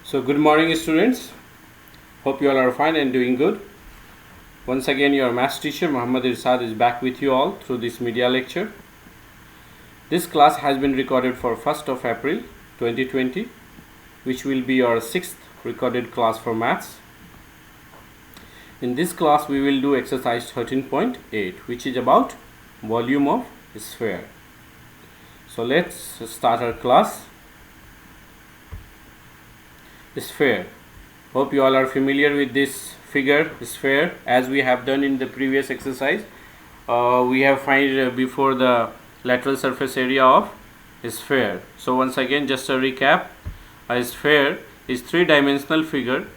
So good morning students, hope you all are fine and doing good. Once again your maths teacher Muhammad Irsad is back with you all through this media lecture. This class has been recorded for 1st of April 2020, which will be your 6th recorded class for maths. In this class we will do exercise 13.8, which is about volume of sphere. So let's start our class. Sphere. Hope you all are familiar with this figure, sphere, as we have done in the previous exercise. We have find before the lateral surface area of sphere. So once again, just a recap, a sphere is three-dimensional figure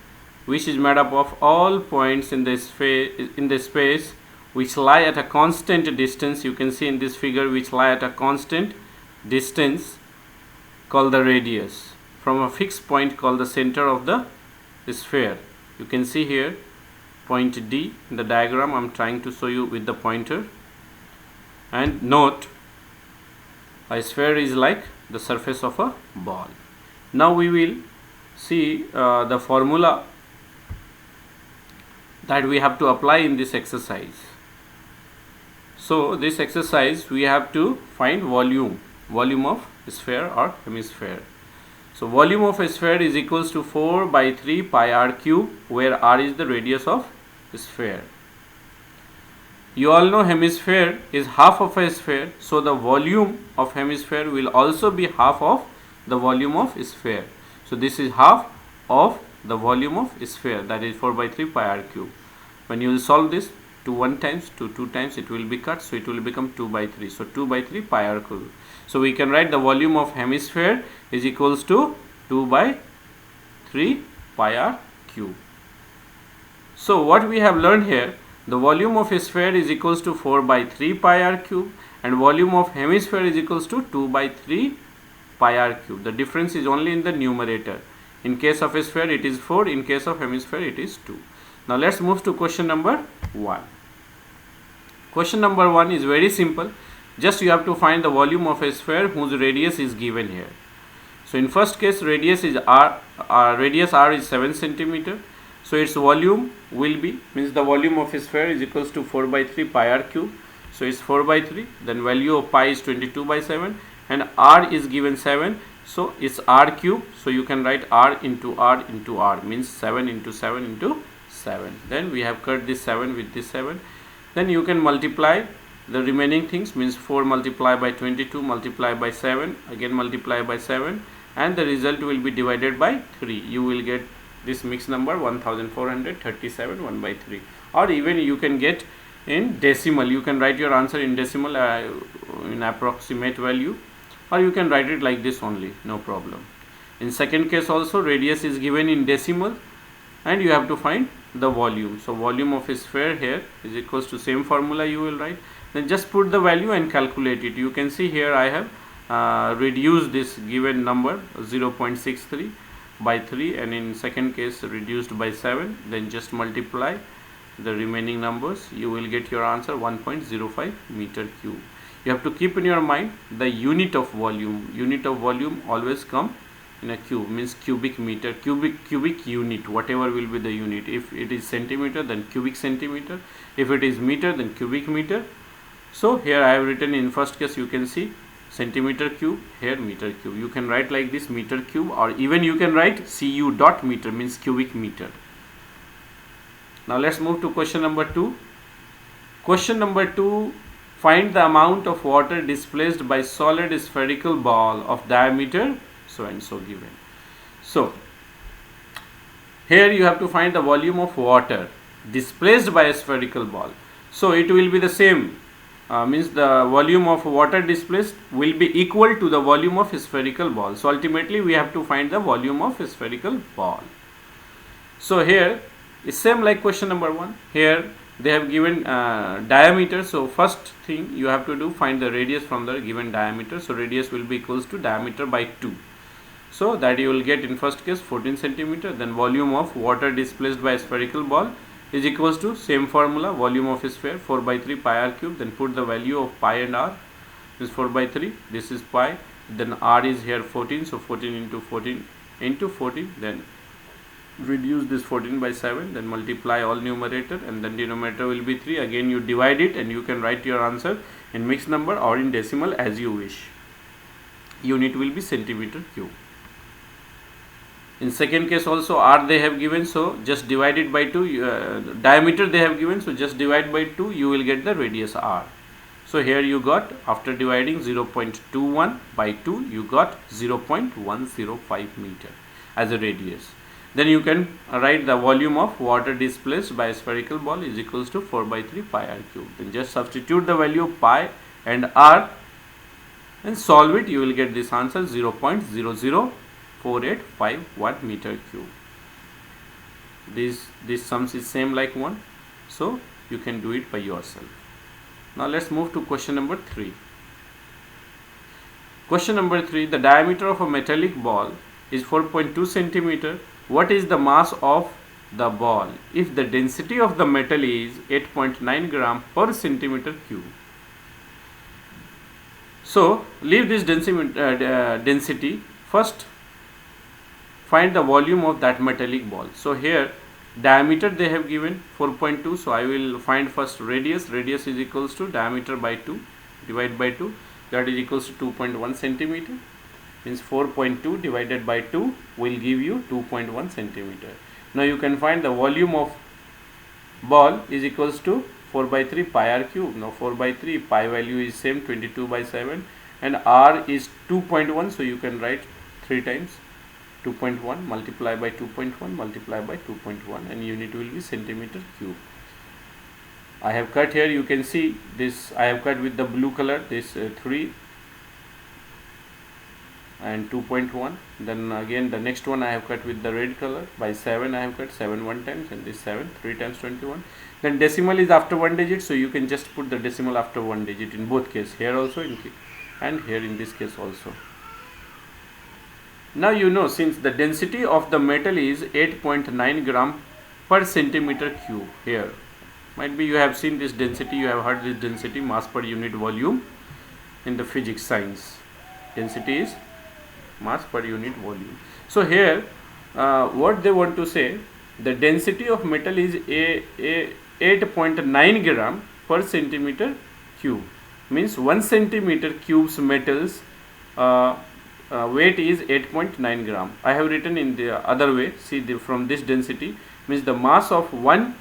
which is made up of all points in the space which lie at a constant distance. You can see in this figure, which lie at a constant distance called the radius from a fixed point called the center of the sphere. You can see here point D in the diagram. I am trying to show you with the pointer. And note, a sphere is like the surface of a ball. Now we will see the formula that we have to apply in this exercise. So this exercise we have to find volume of sphere or hemisphere. So volume of a sphere is equals to 4 by 3 pi r cube, where r is the radius of sphere. You all know hemisphere is half of a sphere, so the volume of hemisphere will also be half of the volume of sphere. So this is half of the volume of sphere, that is 4 by 3 pi r cube. When you will solve this, 2 1 times, 2 2 times, it will be cut, so it will become 2 by 3. So 2 by 3 pi r cube. So we can write the volume of hemisphere is equals to 2 by 3 pi r cube. So what we have learned here, the volume of a sphere is equals to 4 by 3 pi r cube and volume of hemisphere is equals to 2 by 3 pi r cube. The difference is only in the numerator. In case of a sphere it is 4, in case of hemisphere it is 2. Now let's move to question number 1. Question number 1 is very simple. Just you have to find the volume of a sphere whose radius is given here. So in first case, radius is r, radius r is 7 centimeter. So its volume will be, means the volume of a sphere is equals to 4 by 3 pi r cube. So it's 4 by 3, then value of pi is 22 by 7 and r is given 7. So it's r cube. So you can write r into r into r, means 7 into 7 into 7. Then we have cut this 7 with this 7. Then you can multiply the remaining things, means 4 multiplied by 22 multiplied by 7, again multiply by 7, and the result will be divided by 3. You will get this mixed number 1437 1 by 3. Or even you can get in decimal. You can write your answer in decimal in approximate value, or you can write it like this only, no problem. In second case also, radius is given in decimal and you have to find the volume. So volume of a sphere here is equals to same formula you will write. Then just put the value and calculate it. You can see here I have reduced this given number 0.63 by 3, and in second case reduced by 7. Then just multiply the remaining numbers. You will get your answer 1.05 meter cube. You have to keep in your mind the unit of volume. Unit of volume always come in a cube, means cubic meter, cubic unit, whatever will be the unit. If it is centimeter, then cubic centimeter. If it is meter, then cubic meter. So here I have written in first case, you can see centimeter cube, here meter cube. You can write like this, meter cube, or even you can write cu dot meter, means cubic meter. Now let's move to question number 2. Question number 2, find the amount of water displaced by solid spherical ball of diameter so and so given. So here you have to find the volume of water displaced by a spherical ball. So it will be the same. Means the volume of water displaced will be equal to the volume of a spherical ball. So ultimately we have to find the volume of a spherical ball. So here is same like question number 1. Here they have given diameter. So first thing you have to do, find the radius from the given diameter. So radius will be equals to diameter by 2. So that you will get in first case 14 centimeter. Then volume of water displaced by a spherical ball is equals to same formula, volume of a sphere 4 by 3 pi r cube. Then put the value of pi and r, this 4 by 3, this is pi, then r is here 14, so 14 into 14 into 14, then reduce this 14 by 7, then multiply all numerator, and then denominator will be 3. Again you divide it, and you can write your answer in mixed number or in decimal as you wish. Unit will be centimeter cube. In second case also r they have given, so just divide it by 2. Diameter they have given, so just divide by 2, you will get the radius r. So here you got, after dividing 0.21 by 2, you got 0.105 meter as a radius. Then you can write the volume of water displaced by a spherical ball is equals to 4 by 3 pi r cube. Then just substitute the value of pi and r and solve it. You will get this answer 0.00485 meter cube. This sums is same like 1, so you can do it by yourself. Now let's move to question number 3. Question number 3, the diameter of a metallic ball is 4.2 centimeter. What is the mass of the ball if the density of the metal is 8.9 gram per centimeter cube? So leave this density. First find the volume of that metallic ball. So here diameter they have given 4.2, so I will find first radius. Radius is equals to diameter by 2, divide by 2, that is equals to 2.1 centimeter. Means 4.2 divided by 2 will give you 2.1 centimeter. Now you can find the volume of ball is equals to 4 by 3 pi r cube. Now 4 by 3 pi value is same 22 by 7 and r is 2.1, so you can write 3 times 2.1 multiply by 2.1 multiply by 2.1 and unit will be centimeter cube. I have cut here, you can see this, I have cut with the blue color, this 3 and 2.1. then again the next one I have cut with the red color by 7. I have cut 7 one times and this 7 3 times 21. Then decimal is after 1 digit, so you can just put the decimal after 1 digit in both case, here also and here in this case also. Now you know, since the density of the metal is 8.9 gram per centimeter cube, here might be you have seen this density, you have heard this density, mass per unit volume in the physics science. Density is mass per unit volume. So here what they want to say, the density of metal is 8.9 gram per centimeter cube, means 1 centimeter cube's metals weight is 8.9 gram. I have written in the other way, see from this density means the mass of 1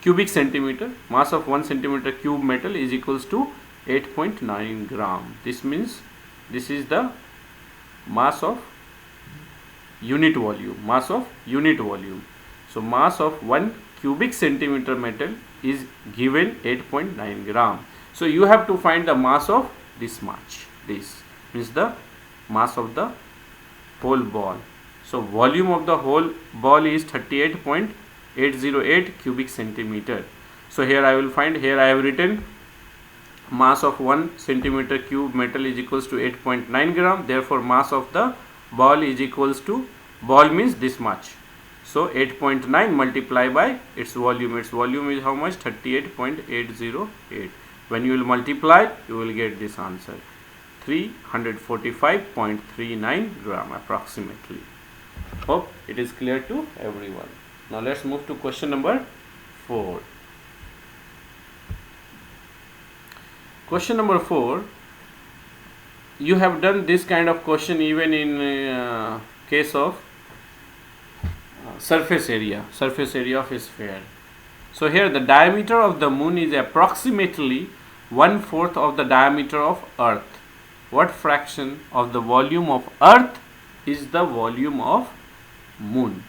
cubic centimeter, mass of 1 centimeter cube metal is equals to 8.9 gram. This means this is the mass of unit volume, mass of unit volume. So mass of 1 cubic centimeter metal is given 8.9 gram. So you have to find the mass of this much. This means the mass of the whole ball. So volume of the whole ball is 38.808 cubic centimeter. So here I will find, here I have written mass of 1 centimeter cube metal is equals to 8.9 gram. Therefore mass of the ball is equals to, ball means this much, so 8.9 multiply by its volume. Its volume is how much? 38.808. when you will multiply, you will get this answer, 345.39 gram approximately. Hope it is clear to everyone. Now let's move to question number 4. Question number 4, you have done this kind of question even in case of surface area of a sphere. So here the diameter of the moon is approximately 1/4 of the diameter of earth. What fraction of the volume of earth is the volume of moon?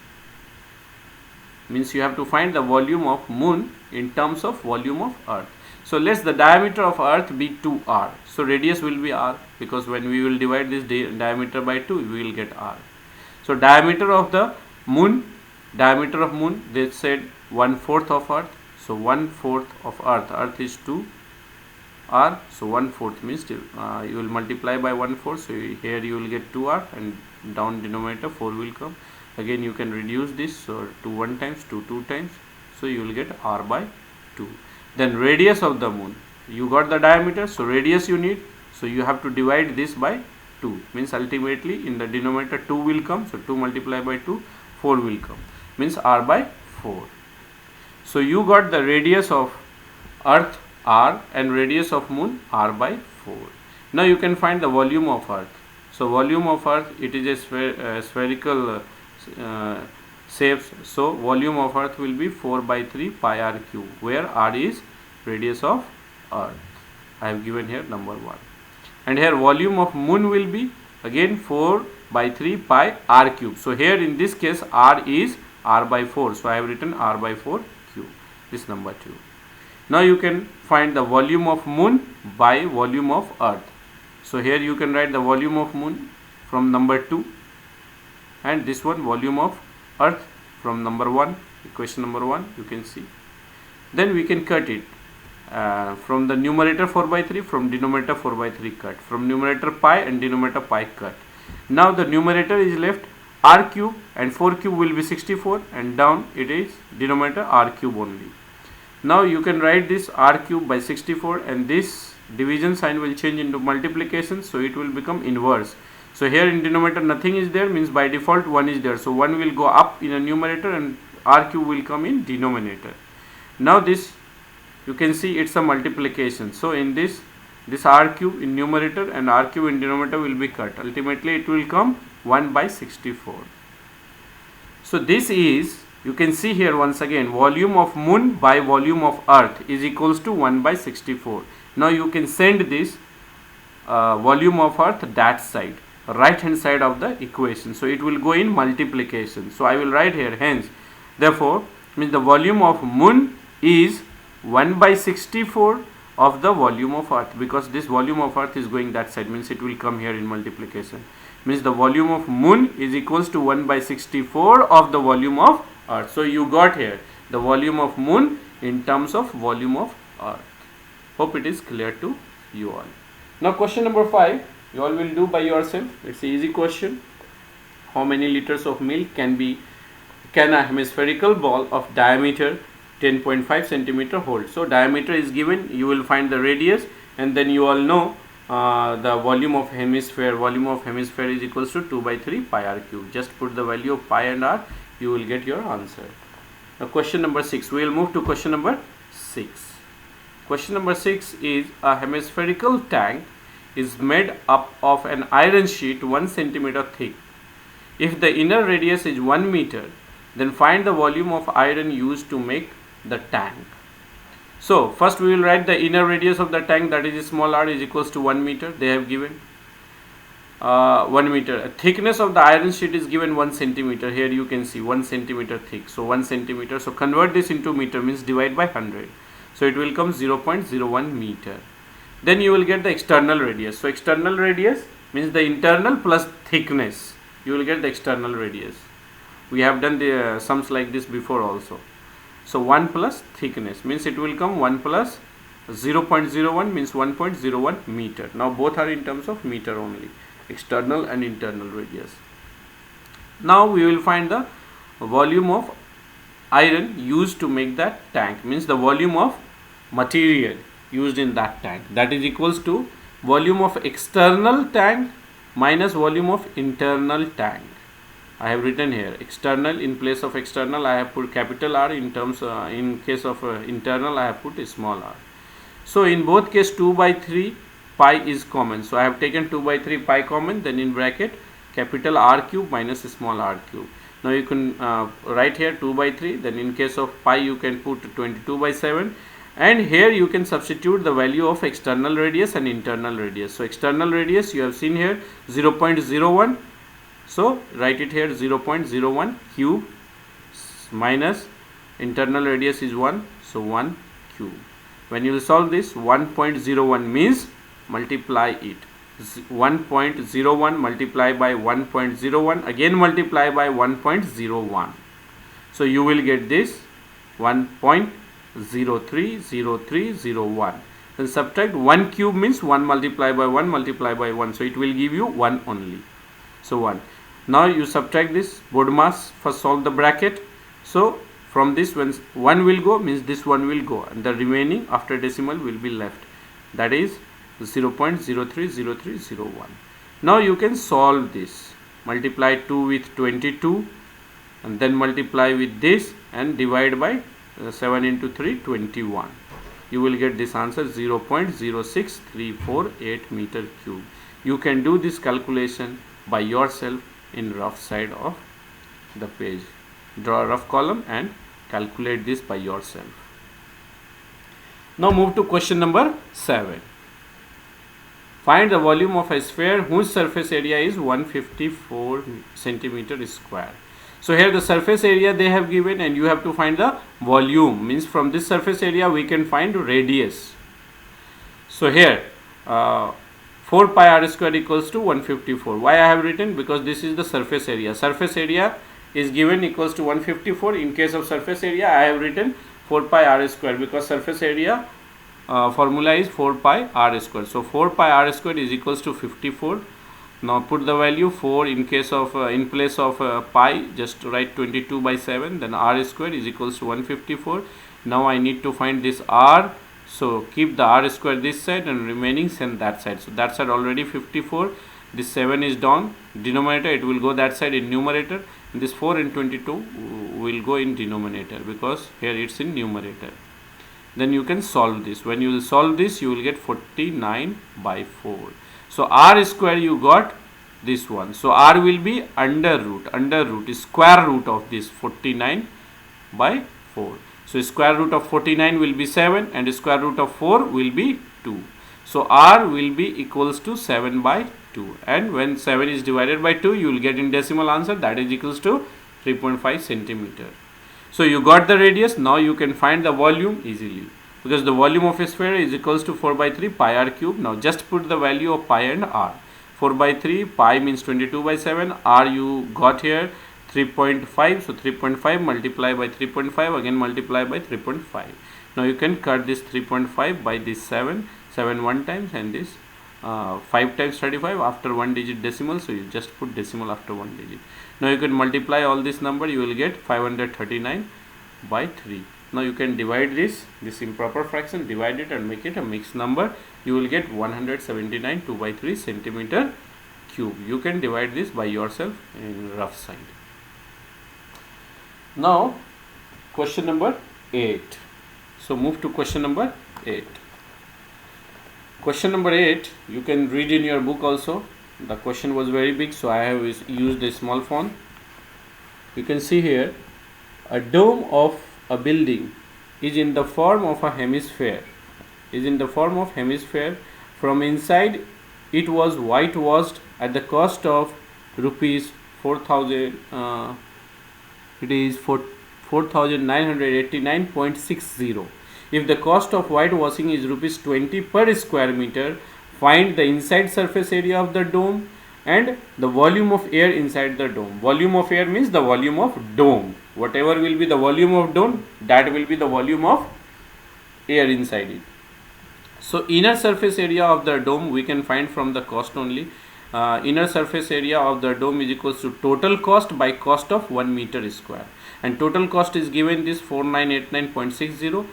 Means you have to find the volume of moon in terms of volume of earth. So let the diameter of earth be 2r. So radius will be r, because when we will divide this diameter by 2, we will get r. So diameter of the moon, they said 1/4 of earth. So 1/4 of earth is 2r. So 1/4 means you will multiply by 1/4. So here you will get 2r and down denominator 4 will come. Again you can reduce this, so 2 1 times, 2 2 times. So you will get r by 2. Then radius of the moon, you got the diameter, so radius you need, so you have to divide this by 2, means ultimately in the denominator 2 will come, so 2 multiplied by 2, 4 will come. means r by 4. So you got the radius of earth r and radius of moon r by 4. Now you can find the volume of earth. So volume of earth, it is a spherical shape. So volume of earth will be 4 by 3 pi r cube, where r is radius of earth. I have given here number 1. And here volume of moon will be again 4 by 3 pi r cube. So here in this case r is r by 4. So I have written r by 4 cube. This number 2. Now you can find the volume of moon by volume of earth. So here you can write the volume of moon from number 2, and this one volume of earth from number 1, equation number 1 you can see. Then we can cut it from the numerator 4 by 3, from denominator 4 by 3 cut, from numerator pi and denominator pi cut. Now the numerator is left r cube, and 4 cube will be 64, and down it is denominator r cube only. Now you can write this r cube by 64, and this division sign will change into multiplication, so it will become inverse. So here in denominator nothing is there, means by default 1 is there. So 1 will go up in a numerator and r cube will come in denominator. Now this you can see it's a multiplication. So in this r cube in numerator and r cube in denominator will be cut. Ultimately it will come 1 by 64. So this is, you can see here once again, volume of moon by volume of earth is equals to 1 by 64. Now you can send this volume of earth that side, right hand side of the equation. So it will go in multiplication. So I will write here, hence therefore means the volume of moon is 1 by 64 of the volume of earth, because this volume of earth is going that side, means it will come here in multiplication. Means the volume of moon is equals to 1 by 64 of the volume of earth. So you got here the volume of moon in terms of volume of earth. Hope it is clear to you all. Now question number 5 you all will do by yourself. It's an easy question. How many liters of milk can a hemispherical ball of diameter 10.5 centimeter hold? So diameter is given, you will find the radius, and then you all know the volume of hemisphere. Volume of hemisphere is equals to 2 by 3 pi r cube. Just put the value of pi and r, you will get your answer. Now question number 6, we will move to question number 6. Question number 6 is, a hemispherical tank is made up of an iron sheet 1 centimeter thick. If the inner radius is 1 meter, then find the volume of iron used to make the tank. So first we will write the inner radius of the tank, that is small r, is equals to 1 meter. They have given 1 meter. Thickness of the iron sheet is given 1 centimeter. Here you can see 1 centimeter thick. So 1 centimeter. So convert this into meter, means divide by 100. So it will come 0.01 meter. Then you will get the external radius. So external radius means the internal plus thickness. You will get the external radius. We have done the sums like this before also. So 1 plus thickness means it will come 1 plus 0.01 means 1.01 meter. Now both are in terms of meter only, external and internal radius. Now we will find the volume of iron used to make that tank, means the volume of material used in that tank, that is equals to volume of external tank minus volume of internal tank. I have written here external, in place of external I have put capital R, in terms in case of internal I have put a small r. So in both case 2 by 3 pi is common. So I have taken 2 by 3 pi common, then in bracket capital R cube minus small r cube. Now you can write here 2 by 3, then in case of pi you can put 22 by 7, and here you can substitute the value of external radius and internal radius. So external radius you have seen here 0.01, so write it here 0.01 cube minus internal radius is 1, so 1 cube. When you will solve this, 1.01 means multiply it, 1.01 multiply by 1.01, again multiply by 1.01. So you will get this 1.030301. Then subtract 1 cube means 1 multiply by 1 multiply by 1. So it will give you 1 only. So 1. Now you subtract this board mass, first solve the bracket. So from this, when 1 will go means this 1 will go, and the remaining after decimal will be left, that is 0.030301. Now you can solve this. Multiply 2 with 22 and then multiply with this and divide by 7 into 3, 21. You will get this answer 0.06348 meter cube. You can do this calculation by yourself in rough side of the page. Draw a rough column and calculate this by yourself. Now move to question number 7. Find the volume of a sphere whose surface area is 154 centimeter square. So here the surface area they have given, and you have to find the volume. Means from this surface area we can find radius. So here 4 pi r square equals to 154. Why I have written? Because this is the surface area. Surface area is given equals to 154. In case of surface area I have written 4 pi r square, because surface area formula is 4 pi r square. So 4 pi r square is equals to 54. Now put the value 4 in case of in place of pi, just write 22 by 7, then r square is equals to 154. Now I need to find this r, so keep the r square this side and remaining send that side. So that side already 54, this 7 is down, denominator it will go that side in numerator, and this 4 and 22 will go in denominator because here it's in numerator. Then you can solve this. When you will solve this, you will get 49 by 4. So r square you got this one. So r will be under root is square root of this 49 by 4. So square root of 49 will be 7 and square root of 4 will be 2. So r will be equals to 7 by 2, and when 7 is divided by 2 you will get in decimal answer, that is equals to 3.5 centimeter. So you got the radius. Now you can find the volume easily, because the volume of a sphere is equals to 4 by 3 pi r cube. Now just put the value of pi and r. 4 by 3, pi means 22 by 7, r you got here 3.5, so 3.5 multiply by 3.5, again multiply by 3.5. Now you can cut this 3.5 by this 7 one times, and this 5 times 35 after 1 digit decimal, so you just put decimal after 1 digit. Now you can multiply all this number, you will get 539 by 3. Now you can divide this improper fraction, divide it and make it a mixed number. You will get 179 2 by 3 centimeter cube. You can divide this by yourself in rough side. Now question number 8. So move to question number 8. Question number 8 you can read in your book also. The question was very big, so I have used a small font. You can see here a dome of a building is in the form of a hemisphere. From inside it was whitewashed at the cost of rupees 4,000. It is 4,989.60. If the cost of whitewashing is rupees 20 per square meter, find the inside surface area of the dome and the volume of air inside the dome. Volume of air means the volume of dome. Whatever will be the volume of dome, that will be the volume of air inside it. So inner surface area of the dome we can find from the cost only. Inner surface area of the dome is equals to total cost by cost of 1 meter square, and total cost is given this 4989.60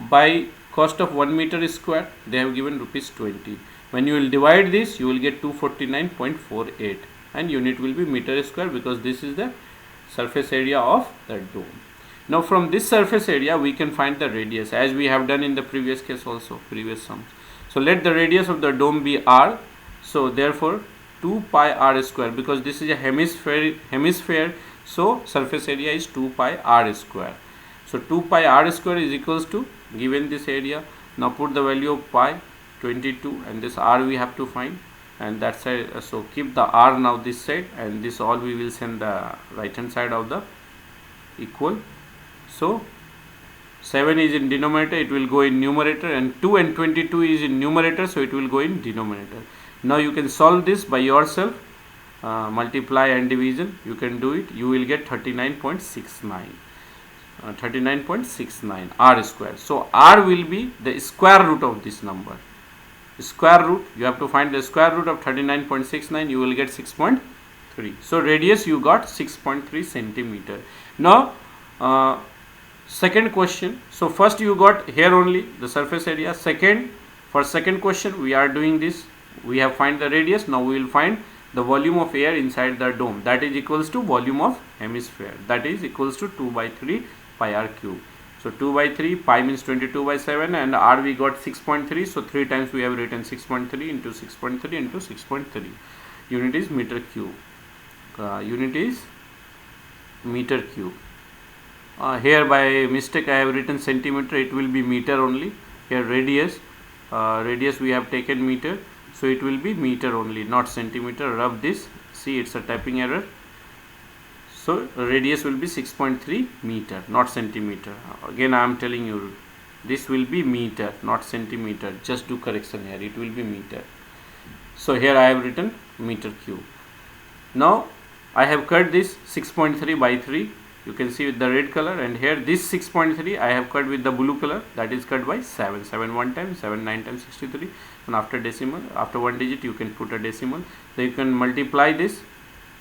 by cost of 1 meter square they have given rupees 20. When you will divide this, you will get 249.48, and unit will be meter square, because this is the surface area of the dome. Now from this surface area we can find the radius, as we have done in the previous case also, previous sums. So let the radius of the dome be r. So therefore 2 pi r square, because this is a hemisphere, so surface area is 2 pi r square. So 2 pi r square is equals to, given this area, now put the value of pi 22, and this r we have to find, and that side, so keep the r now this side, and this all we will send the right hand side of the equal. So 7 is in denominator, it will go in numerator, and 2 and 22 is in numerator, so it will go in denominator. Now you can solve this by yourself, multiply and division, you can do it. You will get 39.69 r square. So r will be the square root of this number. Square root, you have to find the square root of 39.69, you will get 6.3. So radius you got 6.3 centimeter. Now second question. So first you got here only the surface area. For second question we are doing this, we have find the radius. Now we will find the volume of air inside the dome, that is equals to volume of hemisphere, that is equals to 2 by 3 pi r cube. So 2 by 3, pi means 22 by 7, and r we got 6.3, so 3 times we have written 6.3 into 6.3 into 6.3. Unit is meter cube. Unit is meter cube. Here by mistake I have written centimeter, it will be meter only. Here radius we have taken meter, so it will be meter only, not centimeter. Rub this, see it's a typing error. So radius will be 6.3 meter, not centimeter. Again I am telling you, this will be meter, not centimeter. Just do correction here, it will be meter. So here I have written meter cube. Now I have cut this 6.3 by 3, you can see with the red color, and here this 6.3 I have cut with the blue color, that is cut by 7. 7 1 time, 7 9 times 63, and after decimal, after one digit you can put a decimal. So you can multiply this,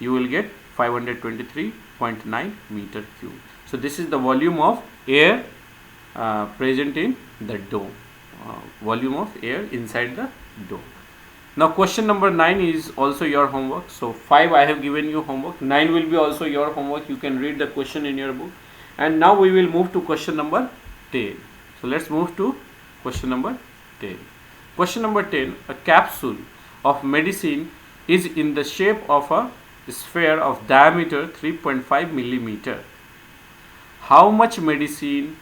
you will get 523.9 meter cube. So this is the volume of air present in the dome, volume of air inside the dome. Now question number 9 is also your homework. So 5 I have given you homework, 9 will be also your homework. You can read the question in your book. And now we will move to question number 10. So let's move to question number 10. Question number 10, a capsule of medicine is in the shape of a sphere of diameter 3.5 millimeter. How much medicine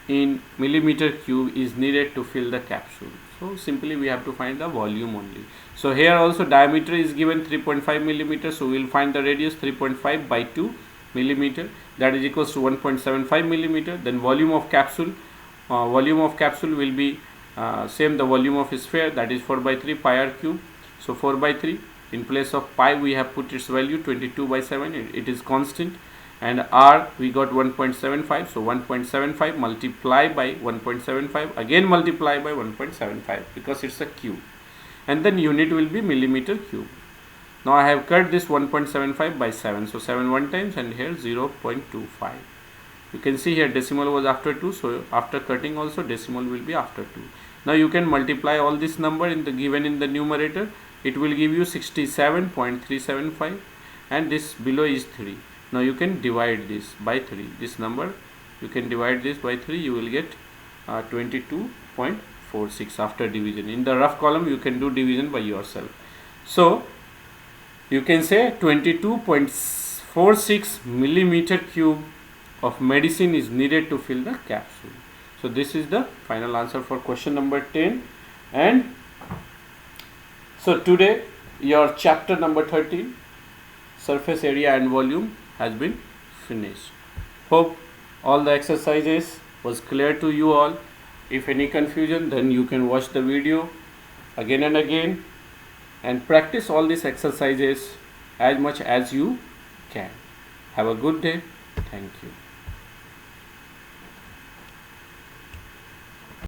in millimeter cube is needed to fill the capsule? So simply we have to find the volume only. So here also diameter is given 3.5 millimeter, so we will find the radius 3.5 by 2 millimeter, that is equals to 1.75 millimeter. Then volume of capsule will be same the volume of sphere, that is 4 by 3 pi r cube. So 4 by 3, in place of pi we have put its value 22 by 7, it is constant, and r we got 1.75, so 1.75 multiply by 1.75, again multiply by 1.75 because it's a cube, and then unit will be millimeter cube. Now I have cut this 1.75 by 7, so 7 one times, and here 0.25. You can see here decimal was after 2, so after cutting also decimal will be after 2. Now you can multiply all this number in the given in the numerator, it will give you 67.375, and this below is 3. Now you can divide this by 3, this number you can divide this by 3, you will get 22.46 after division. In the rough column you can do division by yourself. So you can say 22.46 millimeter cube of medicine is needed to fill the capsule. So this is the final answer for question number 10. And so today your chapter number 13, surface area and volume, has been finished. Hope all the exercises was clear to you all. If any confusion, then you can watch the video again and again and practice all these exercises as much as you can. Have a good day. Thank you.